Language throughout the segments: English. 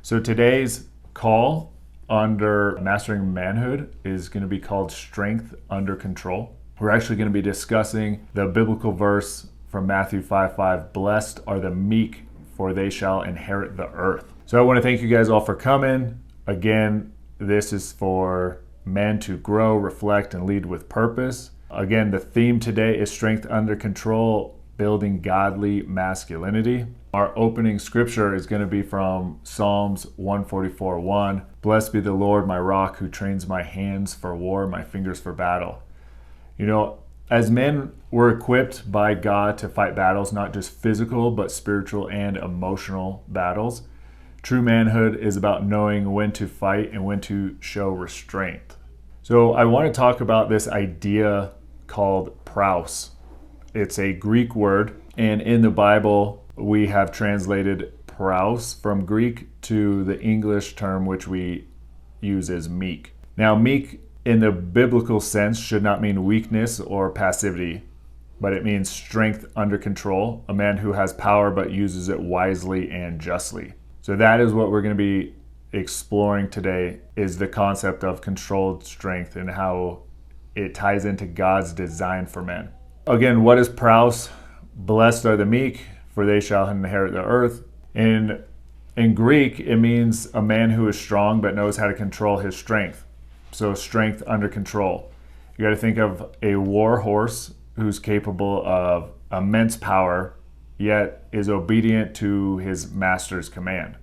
So today's call under Mastering Manhood is going to be called Strength Under Control. We're actually going to be discussing the biblical verse from Matthew 5:5, "Blessed are the meek, for they shall inherit the earth." So I want to thank you guys all for coming. Again, this is for men to grow, reflect, and lead with purpose. Again, the theme today is Strength Under Control, building godly masculinity. Our opening scripture is going to be from Psalms 144:1. "Blessed be the Lord, my rock, who trains my hands for war, my fingers for battle." You know, as men, we're equipped by God to fight battles, not just physical, but spiritual and emotional battles. True manhood is about knowing when to fight and when to show restraint. So I want to talk about this idea called Praus. It's a Greek word, and in the Bible, we have translated Praus from Greek to the English term which we use as meek. Now, meek in the biblical sense should not mean weakness or passivity, but it means strength under control, a man who has power but uses it wisely and justly. So that is what we're going to be exploring today, is the concept of controlled strength and how it ties into God's design for men. Again, what is Praus? "Blessed are the meek, for they shall inherit the earth." In Greek, it means a man who is strong but knows how to control his strength. So strength under control. You got to think of a war horse who's capable of immense power, yet is obedient to his master's command.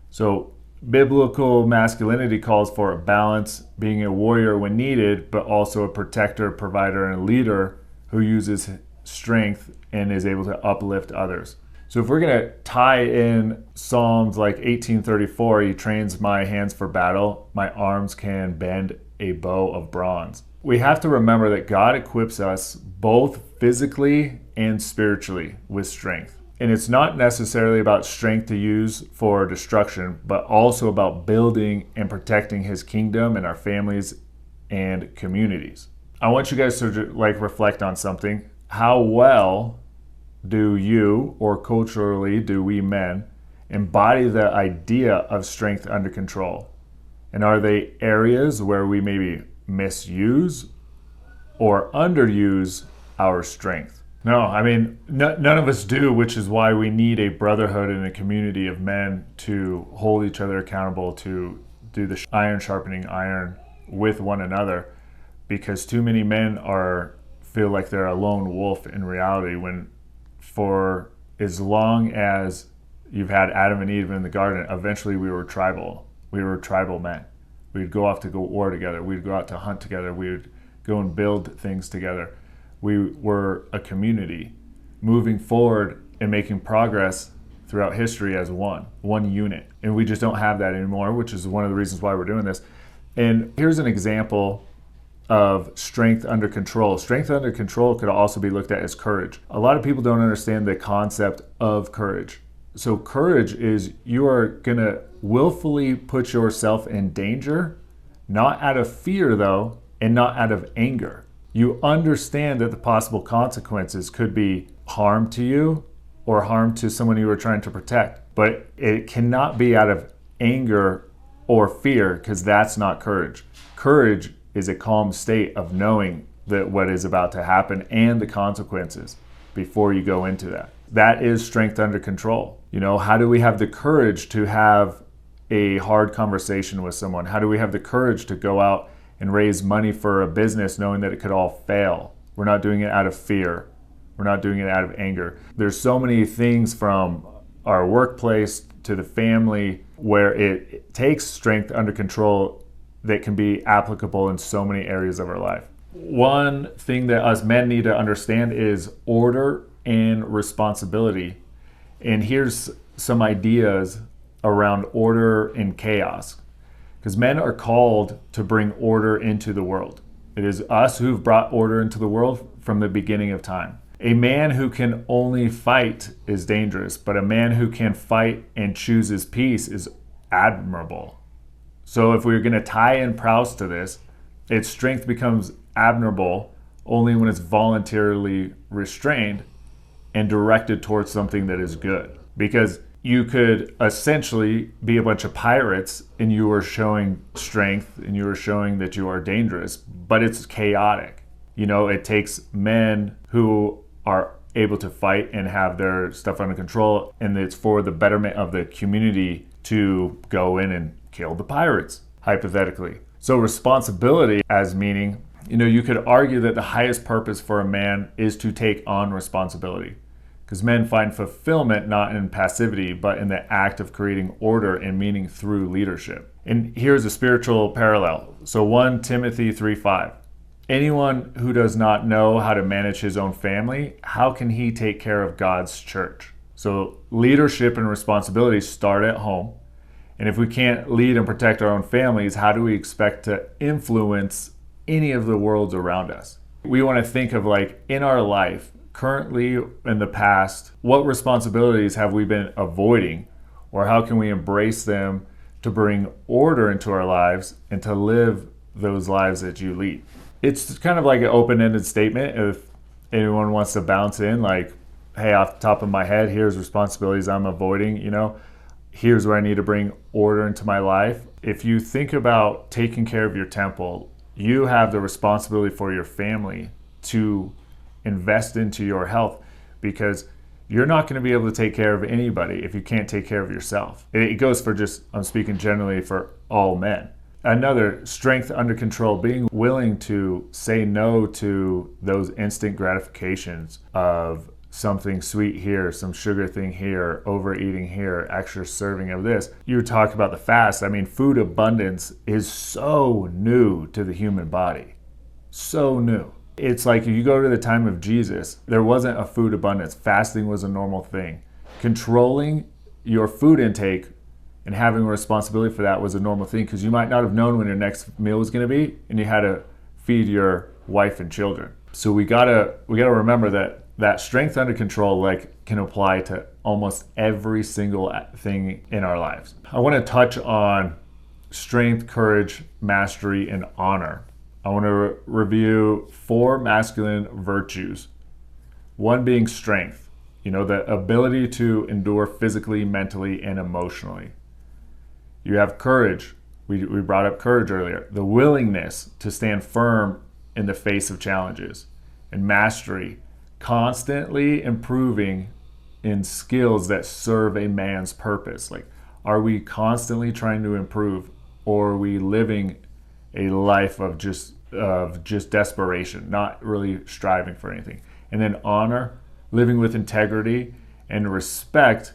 So biblical masculinity calls for a balance, being a warrior when needed, but also a protector, provider, and leader who uses strength and is able to uplift others. So if we're going to tie in Psalms like 18:34, "He trains my hands for battle, my arms can bend a bow of bronze." We have to remember that God equips us both physically and spiritually with strength. And it's not necessarily about strength to use for destruction, but also about building and protecting his kingdom and our families and communities. I want you guys to reflect on something. How well do you, or culturally do we men, embody the idea of strength under control? And are they areas where we maybe misuse or underuse our strength? No, I mean, none of us do, which is why we need a brotherhood and a community of men to hold each other accountable, to do the iron sharpening iron with one another, because too many men feel like they're a lone wolf in reality, when for as long as you've had Adam and Eve in the garden, eventually we were tribal. We were tribal men. We'd go off to go war together. We'd go out to hunt together. We would go and build things together. We were a community moving forward and making progress throughout history as one unit. And we just don't have that anymore, which is one of the reasons why we're doing this. And here's an example of strength under control. Strength under control could also be looked at as courage. A lot of people don't understand the concept of courage. So courage is you are going to willfully put yourself in danger, not out of fear though, and not out of anger. You understand that the possible consequences could be harm to you or harm to someone you are trying to protect, but it cannot be out of anger or fear, because that's not courage. Courage is a calm state of knowing that what is about to happen and the consequences before you go into that. That is strength under control. You know, how do we have the courage to have a hard conversation with someone? How do we have the courage to go out and raise money for a business knowing that it could all fail? We're not doing it out of fear. We're not doing it out of anger. There's so many things from our workplace to the family where it takes strength under control that can be applicable in so many areas of our life. One thing that us men need to understand is order and responsibility. And here's some ideas around order and chaos. Because men are called to bring order into the world. It is us who've brought order into the world from the beginning of time. A man who can only fight is dangerous, but a man who can fight and chooses peace is admirable. So if we're going to tie in Praus to this, its strength becomes admirable only when it's voluntarily restrained and directed towards something that is good. Because you could essentially be a bunch of pirates and you are showing strength and you are showing that you are dangerous, but it's chaotic. It takes men who are able to fight and have their stuff under control, and it's for the betterment of the community to go in and kill the pirates, hypothetically. So responsibility as meaning, you could argue that the highest purpose for a man is to take on responsibility, because men find fulfillment not in passivity, but in the act of creating order and meaning through leadership. And here's a spiritual parallel. So 1 Timothy 3:5. Anyone who does not know how to manage his own family, how can he take care of God's church? So leadership and responsibility start at home. And if we can't lead and protect our own families, how do we expect to influence any of the worlds around us? We want to think of in our life, currently, in the past, what responsibilities have we been avoiding, or how can we embrace them to bring order into our lives and to live those lives that you lead? It's kind of like an open-ended statement. If anyone wants to bounce in, hey, off the top of my head, here's responsibilities I'm avoiding, here's where I need to bring order into my life. If you think about taking care of your temple, you have the responsibility for your family to invest into your health, because you're not going to be able to take care of anybody if you can't take care of yourself. It goes for I'm speaking generally for all men. Another, strength under control, being willing to say no to those instant gratifications of something sweet here, some sugar thing here, overeating here, extra serving of this. You talk about the fast. Food abundance is so new to the human body. So new. It's like if you go to the time of Jesus, there wasn't a food abundance. Fasting was a normal thing. Controlling your food intake and having a responsibility for that was a normal thing, because you might not have known when your next meal was going to be, and you had to feed your wife and children. So we gotta remember that strength under control can apply to almost every single thing in our lives. I want to touch on strength, courage, mastery, and honor. I want to review 4 masculine virtues. 1 being strength, the ability to endure physically, mentally, and emotionally. You have courage. We brought up courage earlier. The willingness to stand firm in the face of challenges. And mastery, constantly improving in skills that serve a man's purpose. Are we constantly trying to improve, or are we living a life of just desperation, not really striving for anything? And then honor, living with integrity and respect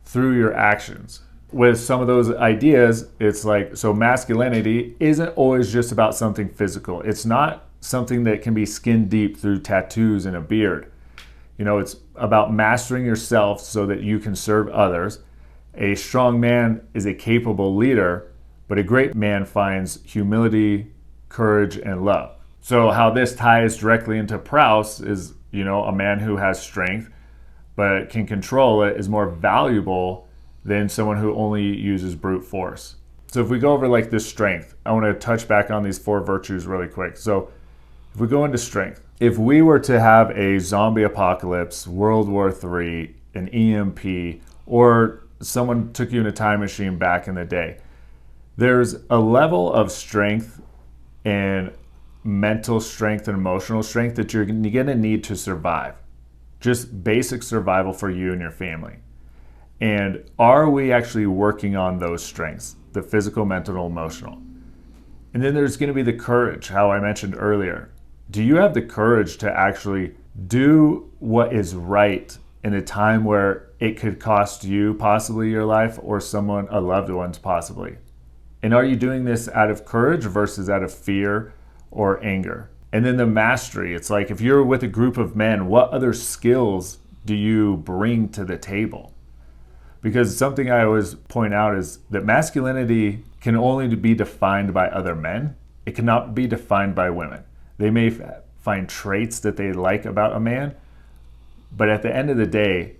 through your actions. With some of those ideas, it's so masculinity isn't always just about something physical. It's not something that can be skin deep through tattoos and a beard. It's about mastering yourself so that you can serve others. A strong man is a capable leader, but a great man finds humility, courage, and love. So how this ties directly into Praus is, a man who has strength but can control it is more valuable than someone who only uses brute force. So if we go over this strength, I want to touch back on these 4 virtues really quick. So if we go into strength, if we were to have a zombie apocalypse, World War III, an EMP, or someone took you in a time machine back in the day, there's a level of strength and mental strength and emotional strength that you're going to need to survive. Just basic survival for you and your family. And are we actually working on those strengths, the physical, mental, and emotional? And then there's going to be the courage, how I mentioned earlier. Do you have the courage to actually do what is right in a time where it could cost you possibly your life, or someone, a loved one's possibly? And are you doing this out of courage versus out of fear or anger? And then the mastery, it's if you're with a group of men, what other skills do you bring to the table? Because something I always point out is that masculinity can only be defined by other men. It cannot be defined by women. They may find traits that they like about a man, but at the end of the day,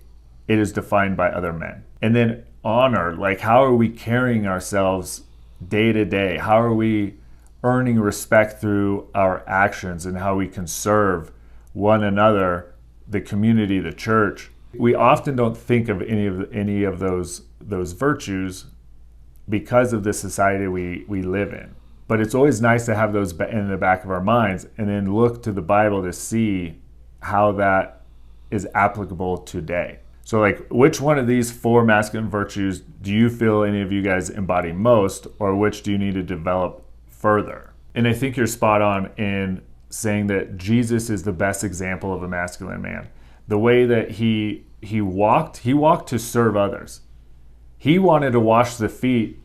it is defined by other men. And then honor, how are we carrying ourselves day to day? How are we earning respect through our actions, and how we can serve one another, the community, the church, We often don't think of any of those virtues because of the society we live in. But it's always nice to have those in the back of our minds and then look to the Bible to see how that is applicable today. So like, which one of these 4 masculine virtues do you feel any of you guys embody most, or which do you need to develop further? And I think you're spot on in saying that Jesus is the best example of a masculine man. The way that he walked to serve others. He wanted to wash the feet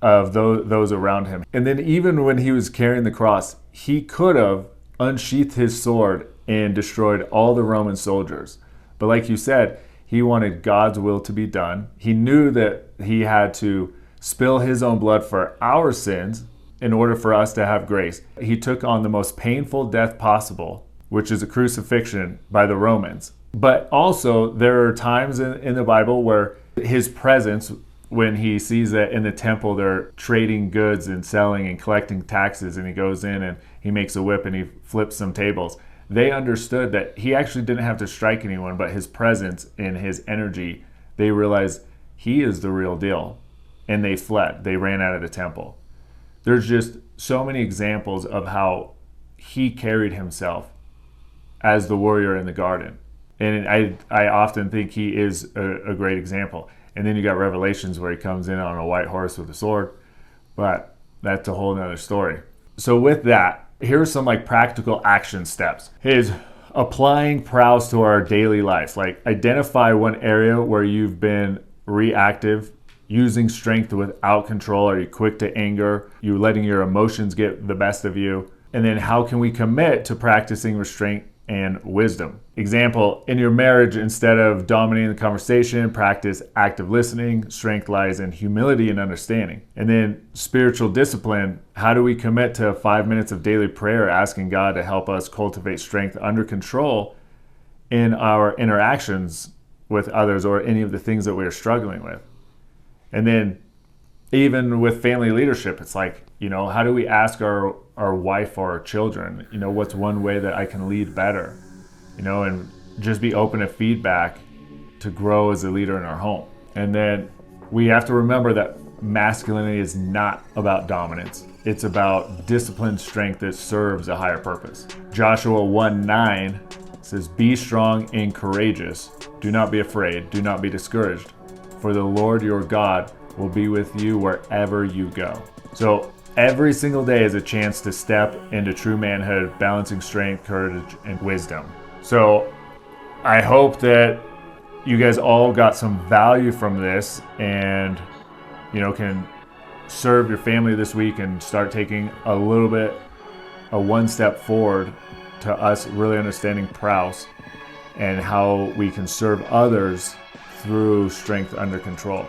of those around him. And then even when he was carrying the cross, he could have unsheathed his sword and destroyed all the Roman soldiers. But like you said, he wanted God's will to be done. He knew that he had to spill his own blood for our sins in order for us to have grace. He took on the most painful death possible, which is a crucifixion by the Romans. But also, there are times in the Bible where his presence, when he sees that in the temple they're trading goods and selling and collecting taxes, and he goes in and he makes a whip and he flips some tables, they understood that he actually didn't have to strike anyone, but his presence and his energy, they realized he is the real deal. And they fled. They ran out of the temple. There's just so many examples of how he carried himself as the warrior in the garden. And I often think he is a great example. And then you got Revelations where he comes in on a white horse with a sword. But that's a whole nother story. So with that, here's some like practical action steps. Is applying Praus to our daily life. Like, identify one area where you've been reactive, using strength without control. Are you quick to anger? You letting your emotions get the best of you? And then how can we commit to practicing restraint and wisdom? Example, in your marriage, instead of dominating the conversation, practice active listening. Strength lies in humility and understanding. And then spiritual discipline, how do we commit to 5 minutes of daily prayer, asking God to help us cultivate strength under control in our interactions with others or any of the things that we're struggling with? And then even with family leadership, it's like, how do we ask our wife or our children, what's one way that I can lead better, and just be open to feedback to grow as a leader in our home. And then we have to remember that masculinity is not about dominance. It's about disciplined strength that serves a higher purpose. Joshua 1:9 says, "Be strong and courageous. Do not be afraid. Do not be discouraged. For the Lord your God will be with you wherever you go." So every single day is a chance to step into true manhood, balancing strength, courage, and wisdom. So I hope that you guys all got some value from this and, can serve your family this week and start taking a one step forward to us really understanding Praus and how we can serve others through strength under control.